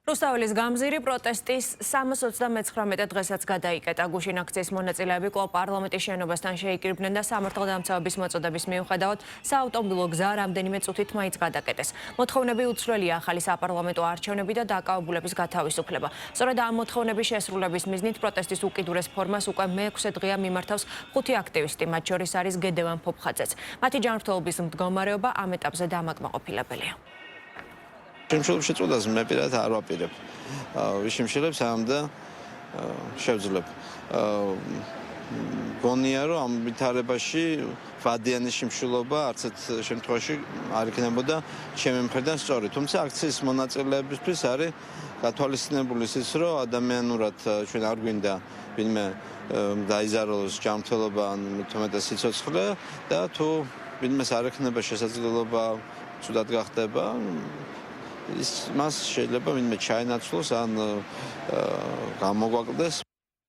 რუსთაველის გამზირი პროტესტის 329 დღესაც გადაიკეტა. გუშინ აქციის მონაწილეები კვლავ პარლამენტის შენობასთან შეიკრიბნენ და სამართალდამცავების მოწოდების მიუხედავად საავტომობილო გზა რამდენიმე წუთით მაინც გადაკეტეს. მოთხოვნები უცვლელია ახალი საპარლამენტო არჩევნები და დაკავებულების გათავისუფლება. სწორედ ამ მოთხოვნების შესრულების მიზნით პროტესტის უკიდურეს ფორმას უკვე მე-6 დღეა მიმართავს 5 აქტივისტი, მათ შორის არის გედევან ფოფხაძეც. მათი ჯანმრთელობის მდგომარეობა ამ ეტაპზე დამაკმაყოფილებელია. Შემშულებს შეწოდას მე პირადად არ ვაპირებ. Შემშულებს ამდა შევძლებ. გონია რომ ამ ვითარებაში ვადიანის შემშულობა არც ერთ შემთხვევაში არ იქნებოდა ჩემი მხრიდან სწორი. თუმცა აქციის მონაწილეებისთვის არის გათვალისწინებული ის, რომ ადამიანურად ჩვენ არ გვინდა ვინმე დაიზარალოს ჯანმრთელობა ან თუმცა სიცოცხლე და თუ ვინმეს არ ექნება შესაძლებლობა ცუდად გახდება ის მას შეიძლება ვინმე ჩაენაცვლოს ან გამოგვაკლდეს.